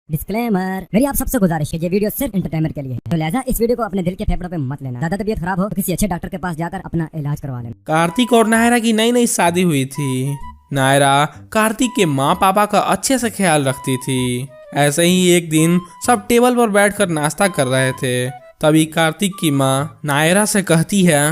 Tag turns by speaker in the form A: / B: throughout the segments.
A: Disclaimer, मेरी आप सबसे गुजारिश है, ये वीडियो सिर्फ एंटरटेनमेंट के लिए है, तो लिहाजा इस वीडियो को अपने दिल के फेफड़ों पे मत लेना। ज्यादा तबीयत खराब हो तो किसी अच्छे डॉक्टर के पास जाकर अपना इलाज करवा लेना।
B: कार्तिक और नायरा की नई नई शादी हुई थी। नायरा कार्तिक के माँ पापा का अच्छे से ख्याल रखती थी। ऐसे ही एक दिन सब टेबल पर बैठकर नाश्ता कर रहे थे। तभी कार्तिक की माँ नायरा से कहती है,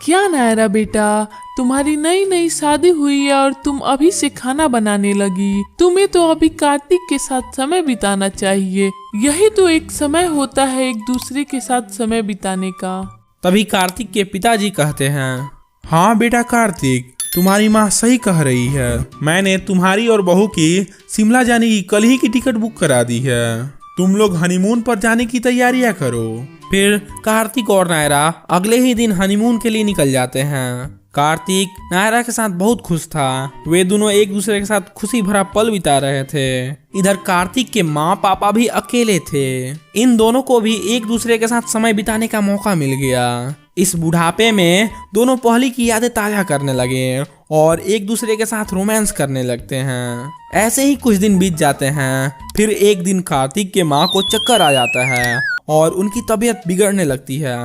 C: क्या नायरा बेटा, तुम्हारी नई नई शादी हुई है और तुम अभी से खाना बनाने लगी। तुम्हें तो अभी कार्तिक के साथ समय बिताना चाहिए। यही तो एक समय होता है एक दूसरे के साथ समय बिताने का।
B: तभी कार्तिक के पिताजी कहते हैं, हाँ बेटा कार्तिक, तुम्हारी माँ सही कह रही है। मैंने तुम्हारी और बहू की शिमला जाने की कल ही की टिकट बुक करा दी है। तुम लोग हनीमून पर जाने की तैयारियां करो। फिर कार्तिक और नायरा अगले ही दिन हनीमून के लिए निकल जाते हैं। कार्तिक नायरा के साथ बहुत खुश था। वे दोनों एक दूसरे के साथ खुशी भरा पल बिता रहे थे। इधर कार्तिक के माँ पापा भी अकेले थे। इन दोनों को भी एक दूसरे के साथ समय बिताने का मौका मिल गया। इस बुढ़ापे में दोनों पहले की यादें ताजा करने लगे और एक दूसरे के साथ रोमांस करने लगते हैं। ऐसे ही कुछ दिन बीत जाते हैं। फिर एक दिन कार्तिक के माँ को चक्कर आ जाता है और उनकी तबीयत बिगड़ने लगती है।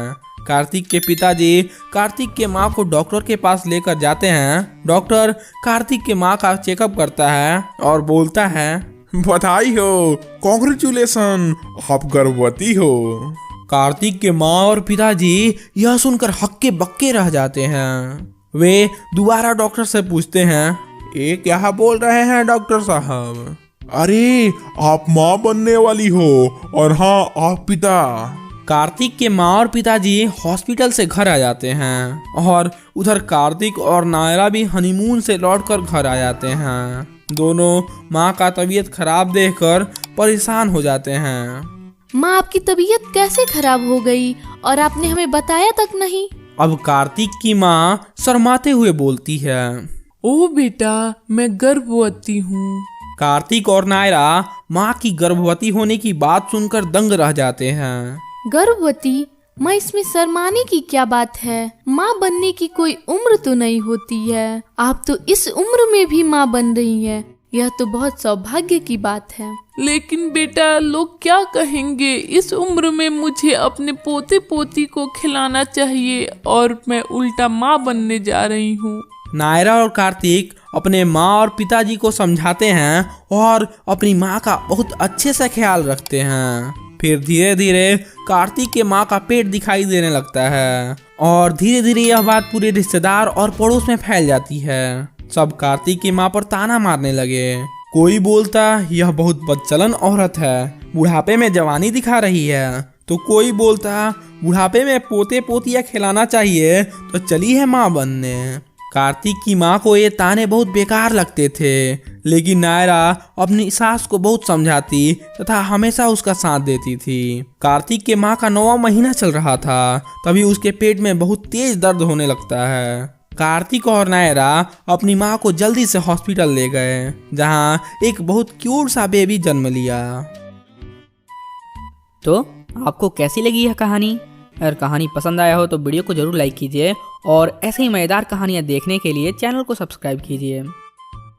B: कार्तिक के पिताजी कार्तिक के माँ को डॉक्टर के पास लेकर जाते हैं। डॉक्टर कार्तिक के माँ का चेकअप करता है और बोलता है,
D: बधाई हो, कॉन्ग्रेचुलेसन, आप गर्भवती हो।
B: कार्तिक के माँ और पिताजी यह सुनकर हक्के बक्के रह जाते हैं। वे दोबारा डॉक्टर से पूछते हैं,
D: ये क्या बोल रहे हैं डॉक्टर साहब? अरे आप माँ बनने वाली हो और हाँ आप पिता।
B: कार्तिक के माँ और पिताजी हॉस्पिटल से घर आ जाते हैं और उधर कार्तिक और नायरा भी हनीमून से लौटकर घर आ जाते हैं। दोनों माँ का तबीयत खराब देखकर परेशान हो जाते हैं।
E: माँ, आपकी तबीयत कैसे खराब हो गई और आपने हमें बताया तक नहीं?
B: अब कार्तिक की माँ शर्माते हुए बोलती है,
C: ओ बेटा, मैं गर्भवती हूँ।
B: कार्तिक और नायरा माँ की गर्भवती होने की बात सुनकर दंग रह जाते हैं।
E: गर्भवती? माँ, इसमें शर्माने की क्या बात है? माँ बनने की कोई उम्र तो नहीं होती है। आप तो इस उम्र में भी माँ बन रही हैं। यह तो बहुत सौभाग्य की बात है।
C: लेकिन बेटा, लोग क्या कहेंगे? इस उम्र में मुझे अपने पोते पोती को खिलाना चाहिए और मैं उल्टा माँ बनने जा रही हूँ।
B: नायरा और कार्तिक अपने माँ और पिताजी को समझाते हैं और अपनी माँ का बहुत अच्छे से ख्याल रखते हैं। फिर धीरे धीरे कार्तिक के माँ का पेट दिखाई देने लगता है और धीरे धीरे यह बात पूरे रिश्तेदार और पड़ोस में फैल जाती है। सब कार्तिक की माँ पर ताना मारने लगे। कोई बोलता यह बहुत बदचलन औरत है, बुढ़ापे में जवानी दिखा रही है, तो कोई बोलता बुढ़ापे में पोते पोतियाँ खिलाना चाहिए तो चली है माँ बनने। कार्तिक की माँ को ये ताने बहुत बेकार लगते थे, लेकिन नायरा अपनी सास को बहुत समझाती तथा हमेशा उसका साथ देती थी। कार्तिक के माँ का 9वां महीना चल रहा था, तभी उसके पेट में बहुत तेज दर्द होने लगता है। कार्तिक और नायरा अपनी माँ को जल्दी से हॉस्पिटल ले गए, जहाँ एक बहुत क्यूट सा बेबी जन्म लिया।
F: तो आपको कैसी लगी यह कहानी? अगर कहानी पसंद आया हो तो वीडियो को जरूर लाइक कीजिए और ऐसे ही मज़ेदार कहानियाँ देखने के लिए चैनल को सब्सक्राइब कीजिए।